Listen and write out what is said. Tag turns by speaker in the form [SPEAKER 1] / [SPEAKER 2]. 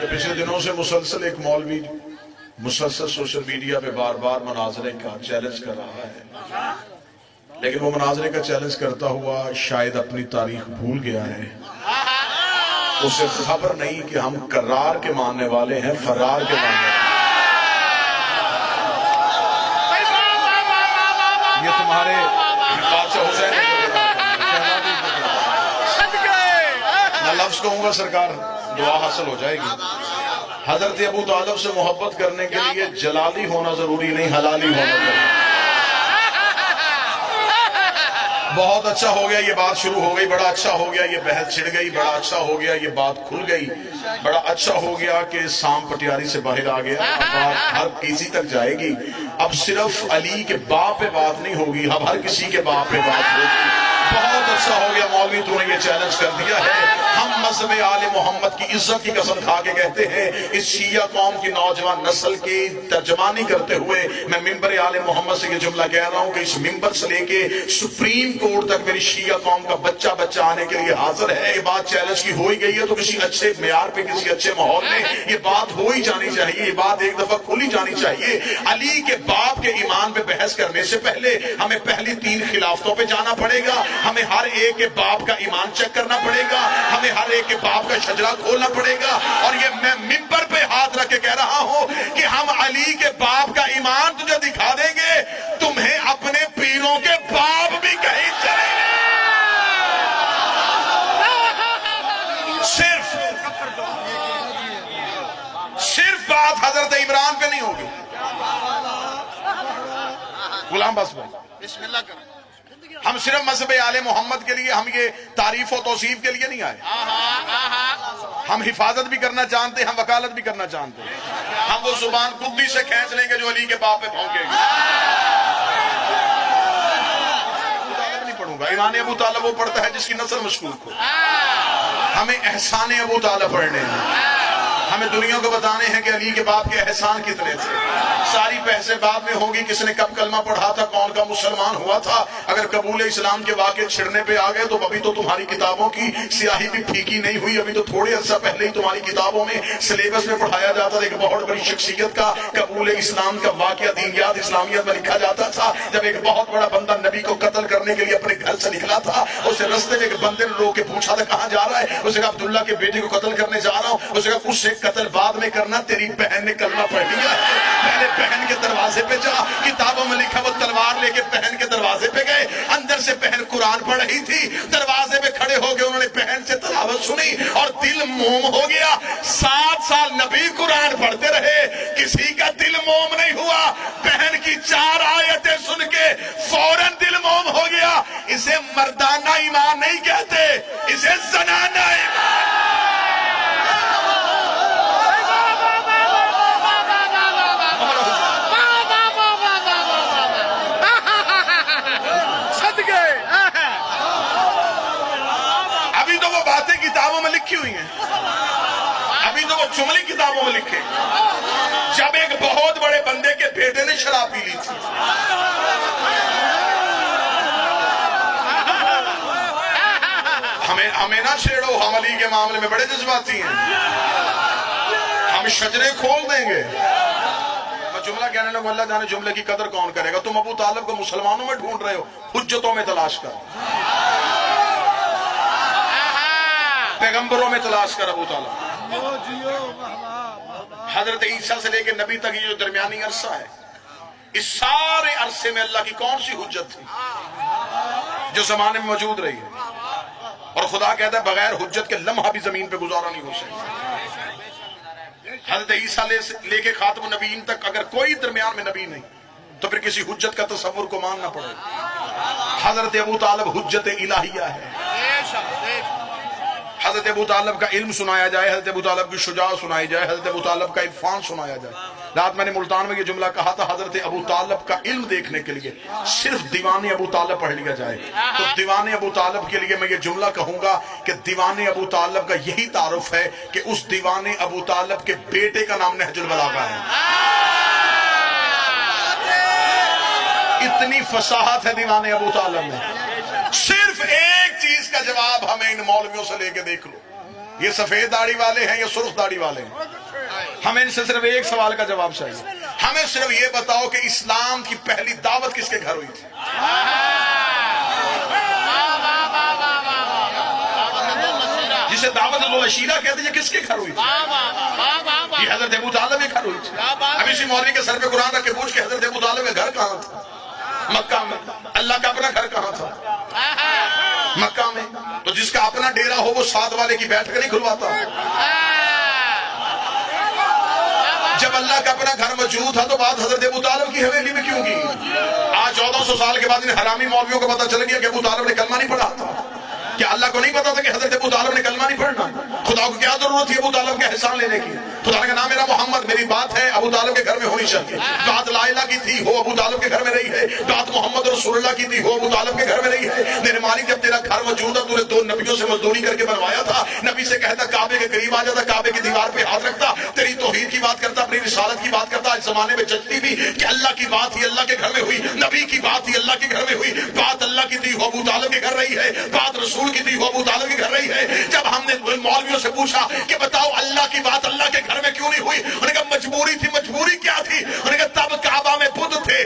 [SPEAKER 1] کہ پچھلے دنوں سے مسلسل ایک مولوی مسلسل سوشل میڈیا پہ بار بار مناظرے کا چیلنج کر رہا ہے، لیکن وہ مناظرے کا چیلنج کرتا ہوا شاید اپنی تاریخ بھول گیا ہے۔ اسے خبر نہیں کہ ہم کرار کے ماننے والے ہیں، فرار کے ماننے والے ہیں۔ یہ تمہارے بادشاہ حسین میں لفظ کہوں گا سرکار دعا حاصل ہو جائے گی۔ حضرت ابو طالب سے محبت کرنے کے لیے جلالی ہونا ضروری نہیں، حلالی ہونا ضروری۔ بہت اچھا ہو گیا یہ بات شروع ہو گئی، بڑا اچھا ہو گیا یہ بحث چھڑ گئی، بڑا اچھا ہو گیا یہ بات کھل گئی، بڑا اچھا ہو گیا کہ سام پٹیاری سے باہر آ گیا، اب بات ہر کسی تک جائے گی۔ اب صرف علی کے باپ پہ بات نہیں ہوگی، اب ہر کسی کے باپ پہ بات ہوگی۔ بہت اچھا ہو گیا مولوی تو نے یہ چیلنج کر دیا ہے۔ ہم مذہب آل محمد کی عزت کی قسم کھا کے کہتے ہیں، اس شیعہ قوم کی نوجوان نسل کی ترجمانی کرتے ہوئے میں ممبر آل محمد سے یہ جملہ کہہ رہا ہوں کہ اس ممبر سے لے کے سپریم کورٹ تک میری شیعہ قوم کا بچہ آنے کے لیے حاضر ہے۔ یہ بات چیلنج کی ہوئی گئی ہے تو کسی اچھے معیار پہ، کسی اچھے ماحول میں یہ بات ہو ہی جانی چاہیے، یہ بات ایک دفعہ کھلی جانی چاہیے۔ علی کے باپ کے ایمان پہ بحث کرنے سے پہلے ہمیں پہلی 3 خلافتوں پہ جانا پڑے گا، ہمیں ہر ایک کے باپ کا ایمان چیک کرنا پڑے گا، ہمیں ہر ایک کے باپ کا شجرہ کھولنا پڑے گا۔ اور یہ میں ممبر پہ ہاتھ رکھ کے کہہ رہا ہوں کہ ہم علی کے باپ کا ایمان تجھے دکھا دیں گے، تمہیں اپنے پیروں کے باپ بھی کہیں چلیں گے۔ صرف بات حضرت عمران پہ نہیں ہوگی۔ غلام بس بھائی
[SPEAKER 2] بسم اللہ کریں۔
[SPEAKER 1] ہم صرف مذہب آل محمد کے لیے، ہم یہ تعریف و توصیف کے لیے نہیں آئے، ہم حفاظت بھی کرنا چاہتے ہیں، ہم وکالت بھی کرنا چاہتے ہیں۔ ہم وہ زبان خودی سے کھینچ لیں گے جو علی کے باپ پہ بھونکے گی۔ ابو طالب نہیں پڑھوں گا، ایمان ابو طالب وہ پڑھتا ہے جس کی نسل مشکوک ہو۔ ہمیں احسان ابو طالب پڑھنے ہیں، ہمیں دنیا کو بتانے ہیں کہ علی کے باپ کے احسان کتنے تھے۔ ساری بحثیں بعد میں ہوگی، کس نے کب کلمہ پڑھا تھا، کون کا مسلمان ہوا تھا۔ اگر قبول اسلام کے واقعے چھڑنے پہ آ گئے تو ابھی تو تمہاری کتابوں کی سیاہی بھی پھیکی نہیں ہوئی، ابھی تو تھوڑے عرصہ پہلے ہی تمہاری کتابوں میں سلیبس میں پڑھایا جاتا تھا ایک بہت بڑی شخصیت کا قبول اسلام کا واقعہ دینیات اسلامیت میں لکھا جاتا تھا، جب ایک بہت بڑا بندہ نبی کو قتل کرنے کے لیے اپنے گھر سے نکلا تھا۔ اسے رستے میں ایک بندے نے روک کے پوچھا تھا کہاں جا رہا ہے، اسے کہا عبداللہ کے بیٹے کو قتل کرنے جا رہا ہوں۔ اسے کہا اس سے قتل بعد میں کرنا، تیری بہن نے کلمہ پڑھ لیا ہے، پہلے بہن کے دروازے پہ جا۔ کتابوں میں لکھا وہ تلوار لے کے بہن کے دروازے پہ گئے، اندر سے بہن قرآن پڑھ رہی تھی، دروازے پہ کھڑے ہو گئے، انہوں نے بہن سے تلاوت سنی اور دل موم ہو گیا۔ 7 سال نبی قرآن پڑھتے رہے، کسی کا دل موم نہیں ہوا۔ بہن کی 4 آیتیں سن کے فوراً دل موم ہو گیا۔ اسے مردانہ ایمان نہیں کہتے، اسے زنانہ ایمان۔ کتابوں میں لکھی ہوئی ہیں، ابھی تو وہ جملے کتابوں میں لکھے۔ جب ایک بہت بڑے بندے کے بیٹے نے شراب پی لی تھی، ہمیں نہ چھیڑو، ہم علی کے معاملے میں بڑے جذباتی ہیں، ہم شجرے کھول دیں گے۔ میں جملہ کہنے لگوں، اللہ جانے جملے کی قدر کون کرے گا۔ تم ابو طالب کو مسلمانوں میں ڈھونڈ رہے ہو، حجتوں میں تلاش کر، پیغمبروں میں تلاش کر۔ ابو طالب حضرت عیسیٰ سے لے کے نبی تک یہ جو درمیانی عرصہ ہے، اس سارے عرصے میں اللہ کی کون سی حجت تھی جو زمانے میں موجود رہی ہے؟ اور خدا کہتا ہے بغیر حجت کے لمحہ بھی زمین پہ گزارا نہیں ہو سکتا۔ حضرت عیسیٰ لے کے خاتم النبیین تک اگر کوئی درمیان میں نبی نہیں تو پھر کسی حجت کا تصور کو ماننا پڑے گا۔ حضرت ابو طالب حجت الہیہ ہے۔ حضرت ابو طالب کا علم سنایا جائے، حضرت ابو طالب کی شجاعت سنائی جائے، حضرت ابو طالب کا عرفان سنایا جائے۔ رات میں نے ملتان میں یہ جملہ کہا تھا، حضرت ابو طالب کا علم دیکھنے کے لیے صرف دیوان ابو طالب پڑھ لیا جائے تو دیوان ابو طالب کے لیے میں یہ جملہ کہوں گا کہ دیوان ابو طالب کا یہی تعارف ہے کہ اس دیوان ابو طالب کے بیٹے کا نام نہج البلاغہ ہے۔ اتنی فصاحت ہے دیوان ابو طالب میں۔ صرف ایک چیز کا جواب ہمیں ان مولویوں سے لے کے دیکھ لو، یہ سفید داڑھی والے ہیں یا سرخ داڑھی والے ہیں؟ ہمیں ان سے صرف ایک سوال کا جواب چاہیے. ہمیں صرف یہ بتاؤ کہ اسلام کی پہلی دعوت کس کے گھر ہوئی تھی؟ جسے دعوت ذوالعشیرہ کہتے ہیں، یہ کس کے گھر ہوئی تھی؟ یہ حضرت ابو طالب کے گھر ہوئی تھی. اب اسی مولوی کے سر پہ قرآن رکھ کے پوچھ کے حضرت ابو طالب کا گھر کہاں تھا؟ مکہ میں. اللہ کا اپنا گھر کہاں تھا؟ مکہ میں. تو جس کا اپنا ڈیرا ہو وہ ساتھ والے کی بیٹھ کر نہیں کھلواتا. جب اللہ کا اپنا گھر موجود تھا تو بات حضرت ابو طالب کی حویلی میں کیوں کی؟ آج 1400 سال کے بعد ان حرامی مولویوں کو پتہ چل گیا کہ ابو طالب نے کلمہ نہیں پڑھا تھا. کیا اللہ کو نہیں پتا تھا کہ حضرت ابو طالب نے کلمہ نہیں پڑھنا؟ خدا کو کیا ضرورت تھی ابو طالب کے احسان لینے کی؟ خدا نے کہا نام میرا محمد، میری بات ہے ابو طالب کے گھر میں ہونی چاہیے. بات لا الہ کی تھی ہو ابو طالب کے گھر میں رہی ہے. بات محمد رسول اللہ کی تھی ہو ابو طالب کے گھر میں رہی ہے. میرے مالک جب تیرا گھر موجود ہے، تو نے 2 نبیوں سے مزدوری کر کے بنوایا تھا. نبی سے کہتا کعبے کے قریب آ جاتا، کعبے کی دیوار پہ ہاتھ رکھتا، تیری توحید کی بات کرتا، اپنی رسالت کی بات کرتا. اس زمانے میں جچتی بھی کہ اللہ کی بات ہی اللہ کے گھر میں ہوئی، نبی کی بات ہی اللہ کے گھر میں ہوئی. بات اللہ کی تھی ہو ابو طالب کے گھر رہی ہے، بات رسول کی تھی ہو ابو طالب کے گھر رہی ہے. جب ہم نے مولویوں سے پوچھا کہ بتاؤ اللہ کی بات اللہ کے گھر میں کیوں نہیں ہوئی، انہوں نے کہا مجبوری تھی. مجبوری کیا تھی؟ انہوں نے کہا تب کعبہ میں بت تھے،